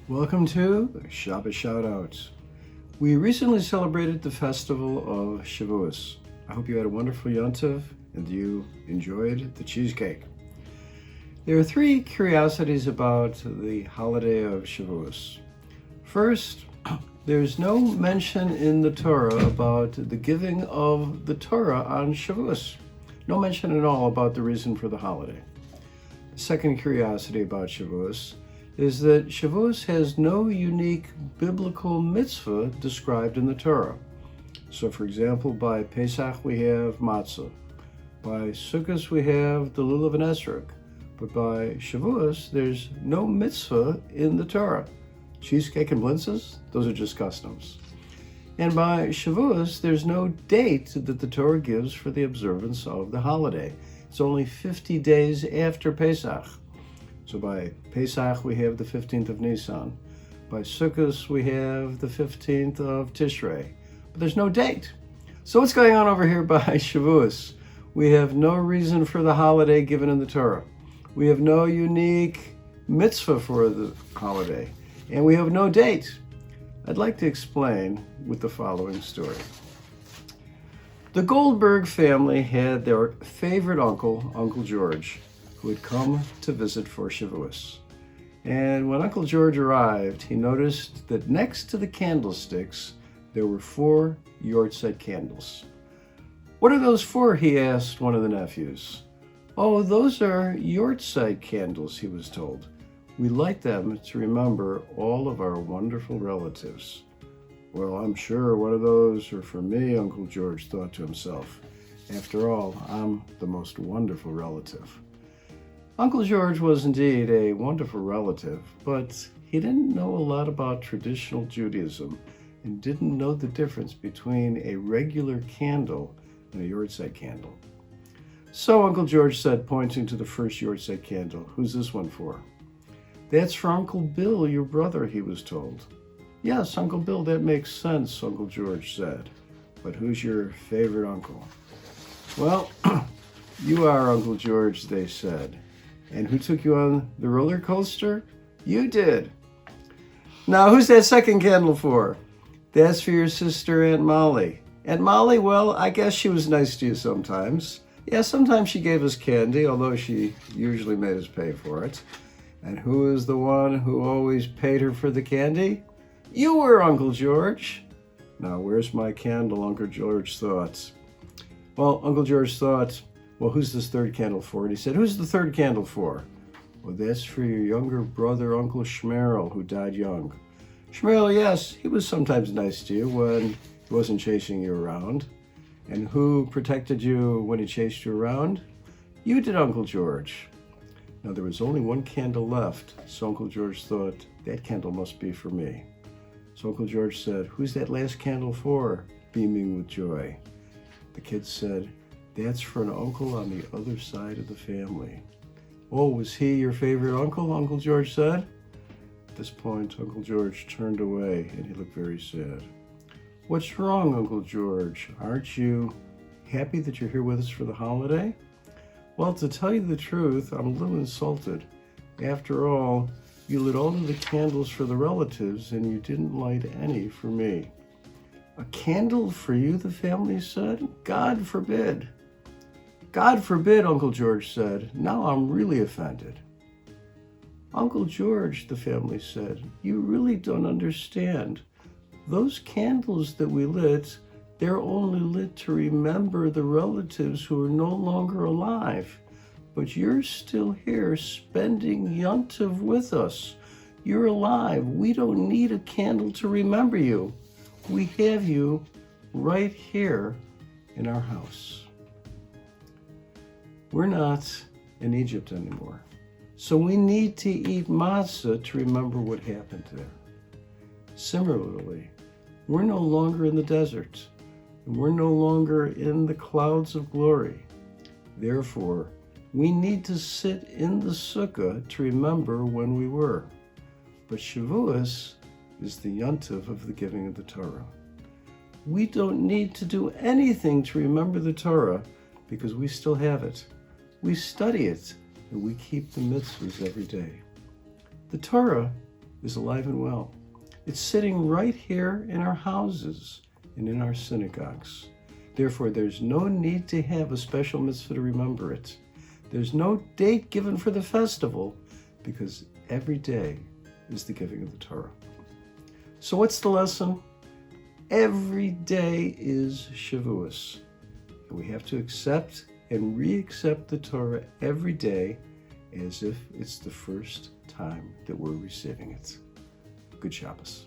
Welcome to Shabbos Shoutout. We recently celebrated the festival of Shavuos. I hope you had a wonderful Yontiv and you enjoyed the cheesecake. There are three curiosities about the holiday of Shavuos. First, there's no mention in the Torah about the giving of the Torah on Shavuos. No mention at all about the reason for the holiday. Second curiosity about Shavuos is that Shavuos has no unique biblical mitzvah described in the Torah. So for example, by Pesach we have matzah. By Sukkot we have the lulav and esrog. But by Shavuos, there's no mitzvah in the Torah. Cheesecake and blintzes, those are just customs. And by Shavuos, there's no date that the Torah gives for the observance of the holiday. It's only 50 days after Pesach. So by Pesach, we have the 15th of Nisan. By Sukkot, we have the 15th of Tishrei. But there's no date. So what's going on over here by Shavuos? We have no reason for the holiday given in the Torah. We have no unique mitzvah for the holiday. And we have no date. I'd like to explain with the following story. The Goldberg family had their favorite uncle, Uncle George, who had come to visit for Shavuos. And when Uncle George arrived, he noticed that next to the candlesticks, there were 4 Yortzeit candles. "What are those for?" he asked one of the nephews. "Oh, those are Yortzeit candles," he was told. "We light them to remember all of our wonderful relatives." "Well, I'm sure one of those are for me," Uncle George thought to himself. "After all, I'm the most wonderful relative." Uncle George was indeed a wonderful relative, but he didn't know a lot about traditional Judaism and didn't know the difference between a regular candle and a Yortzeit candle. So Uncle George said, pointing to the first Yortzeit candle, "Who's this one for?" "That's for Uncle Bill, your brother," he was told. "Yes, Uncle Bill, that makes sense," Uncle George said. "But who's your favorite uncle?" "Well, you are, Uncle George," they said. "And who took you on the roller coaster?" "You did." "Now, who's that second candle for?" "That's for your sister, Aunt Molly." "Aunt Molly, well, I guess she was nice to you sometimes." "Yeah, sometimes she gave us candy, although she usually made us pay for it." "And who is the one who always paid her for the candy?" "You were, Uncle George." "Now, where's my candle?" Uncle George thought. Well, Uncle George thought, "Well, who's this third candle for?" And he said, "Who's the third candle for?" "Well, that's for your younger brother, Uncle Shmerel, who died young." "Shmerel, yes, he was sometimes nice to you when he wasn't chasing you around." "And who protected you when he chased you around?" "You did, Uncle George." Now, there was only one candle left, so Uncle George thought, that candle must be for me. So Uncle George said, "Who's that last candle for?" beaming with joy. The kid said, "That's for an uncle on the other side of the family." "Oh, was he your favorite uncle?" Uncle George said. At this point, Uncle George turned away and he looked very sad. "What's wrong, Uncle George? Aren't you happy that you're here with us for the holiday?" "Well, to tell you the truth, I'm a little insulted. After all, you lit all of the candles for the relatives and you didn't light any for me." "A candle for you?" the family said. "God forbid." "God forbid," Uncle George said. "Now I'm really offended." "Uncle George," the family said, "you really don't understand. Those candles that we lit, they're only lit to remember the relatives who are no longer alive. But you're still here spending Yontiv with us. You're alive. We don't need a candle to remember you. We have you right here in our house." We're not in Egypt anymore, so we need to eat matzah to remember what happened there. Similarly, we're no longer in the desert, and we're no longer in the clouds of glory. Therefore, we need to sit in the sukkah to remember when we were. But Shavuos is the yontiv of the giving of the Torah. We don't need to do anything to remember the Torah because we still have it. We study it and we keep the mitzvahs every day. The Torah is alive and well. It's sitting right here in our houses and in our synagogues. Therefore, there's no need to have a special mitzvah to remember it. There's no date given for the festival because every day is the giving of the Torah. So what's the lesson? Every day is Shavuos. And we have to accept and re-accept the Torah every day as if it's the first time that we're receiving it. Good Shabbos.